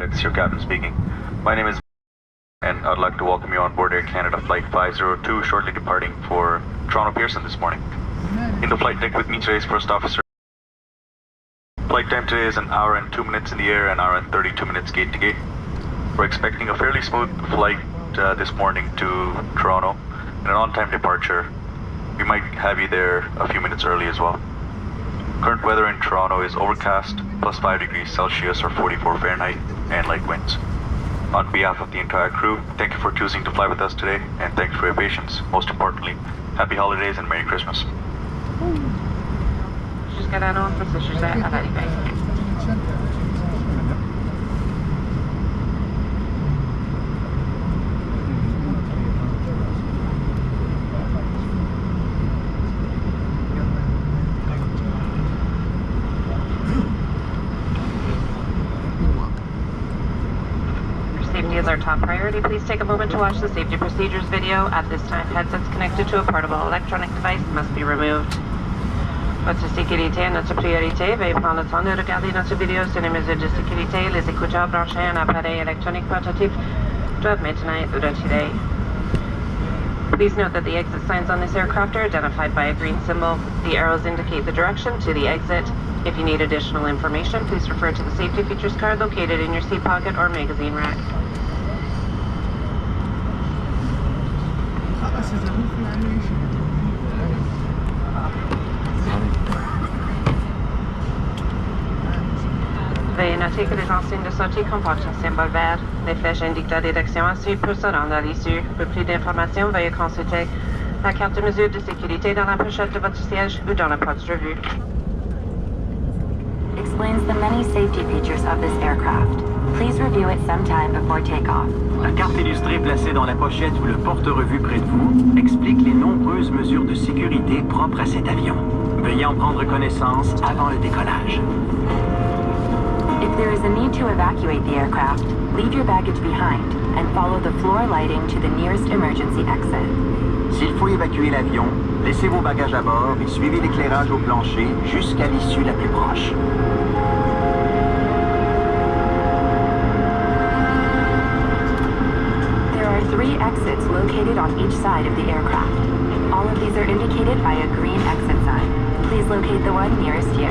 It's your captain speaking. My name is and I'd like to welcome you on board Air Canada Flight 502, shortly departing for Toronto Pearson this morning. In the flight deck with me today is First Officer. Flight time today is 1 hour and 2 minutes in the air, 1 hour and 32 minutes gate to gate. We're expecting a fairly smooth flight this morning to Toronto and an on-time departure. We might have you there a few minutes early as well. Current weather in Toronto is overcast, plus 5 degrees Celsius or 44 Fahrenheit, and light winds. On behalf of the entire crew, thank you for choosing to fly with us today, and thanks for your patience. Most importantly, happy holidays and Merry Christmas. Jusqu'à l'annonce, c'est sujet à l'arrivée. Safety is our top priority. Please take a moment to watch the safety procedures video. At this time, headsets connected to a portable electronic device must be removed. Votre sécurité est notre priorité. Veuillez prendre le temps de regarder notre vidéo sur les mesures de sécurité. Les écouteurs branchés à un appareil électronique portatif doivent maintenant être retirés. Please note that the exit signs on this aircraft are identified by a green symbol. The arrows indicate the direction to the exit. If you need additional information, please refer to the safety features card located in your seat pocket or magazine rack. Veuillez noter que les enseignes de sortie comportent un symbole vert. Les flèches indiquent la direction à suivre pour se rendre à l'issue. Pour plus d'informations, veuillez consulter la carte de mesure de sécurité dans la pochette de votre siège ou dans la porte de vue. Explains the many safety features of this aircraft. Please review it sometime before takeoff. La carte illustrée placée dans la pochette ou le porte-revue près de vous explique les nombreuses mesures de sécurité propres à cet avion. Veuillez en prendre connaissance avant le décollage. If there is a need to evacuate the aircraft, leave your baggage behind and follow the floor lighting to the nearest emergency exit. S'il faut évacuer l'avion, laissez vos bagages à bord et suivez l'éclairage au plancher jusqu'à l'issue la plus proche. There are 3 exits located on each side of the aircraft. All of these are indicated by a green exit sign. Please locate the one nearest you.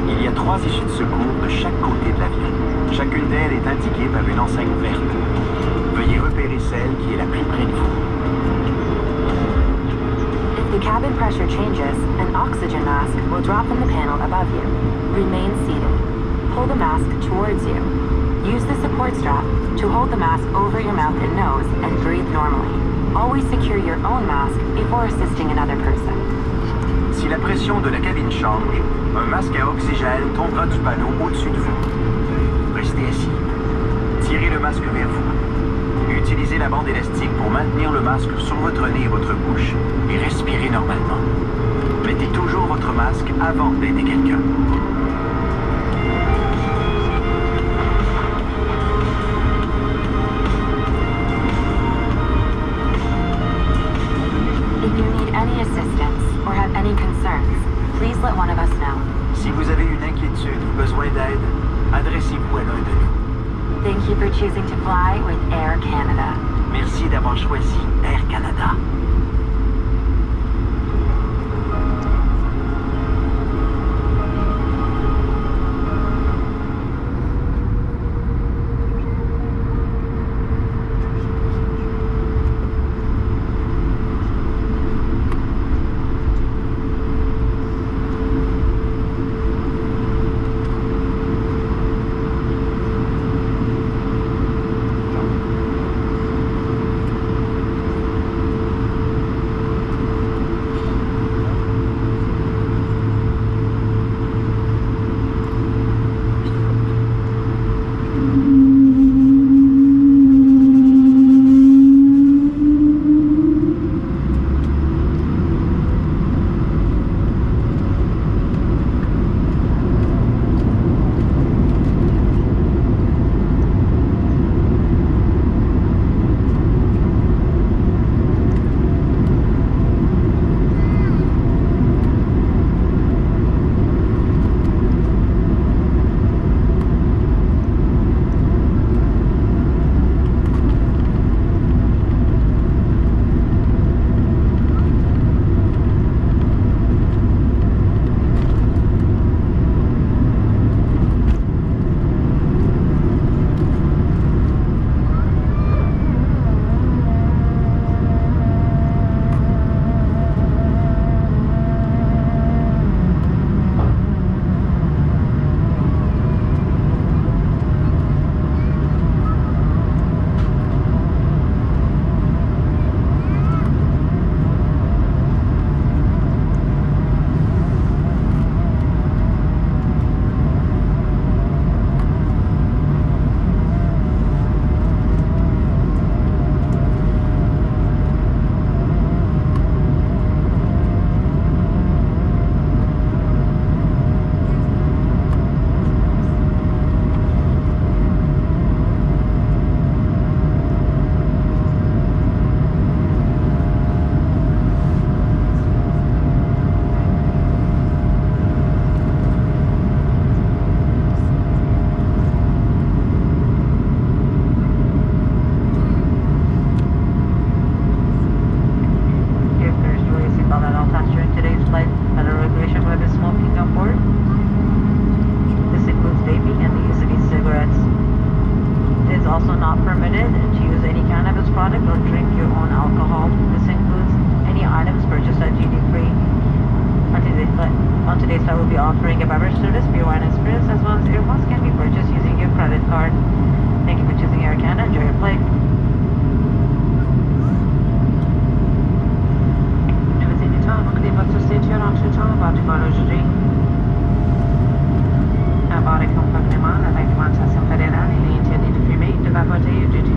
Il y a 3 issues de secours de chaque côté de l'avion. Chacune d'elles est indiquée par une enseigne verte. Veuillez repérer celle qui est la plus près de vous. If the cabin pressure changes, an oxygen mask will drop from the panel above you. Remain seated. Pull the mask towards you. Use the support strap to hold the mask over your mouth and nose and breathe normally. Always secure your own mask before assisting another person. Si la pression de la cabine change, un masque à oxygène tombera du panneau au-dessus de vous. Restez assis. Tirez le masque vers vous. Utilisez la bande élastique pour maintenir le masque sur votre nez et votre bouche et respirez normalement. Mettez toujours votre masque avant d'aider quelqu'un. If you need any assistance or have any concerns, please let one of us know. Si vous avez une inquiétude ou besoin d'aide, adressez-vous à l'un de nous. Thank you for choosing to fly with Air Canada. Merci d'avoir choisi Air Canada. also not permitted to use any cannabis product or drink your own alcohol. This includes any items purchased at duty-free. On today's flight, we'll be offering a beverage service, beer, wine, and spirits, as well as earphones can be purchased using your credit card. Thank you for choosing Air Canada. Enjoy your flight. Numéro 8, occupez votre ceinture en tout temps avant de voyager. À bord et conformément à la réglementation fédérale, il est interdit de fumer, de vapoter ou de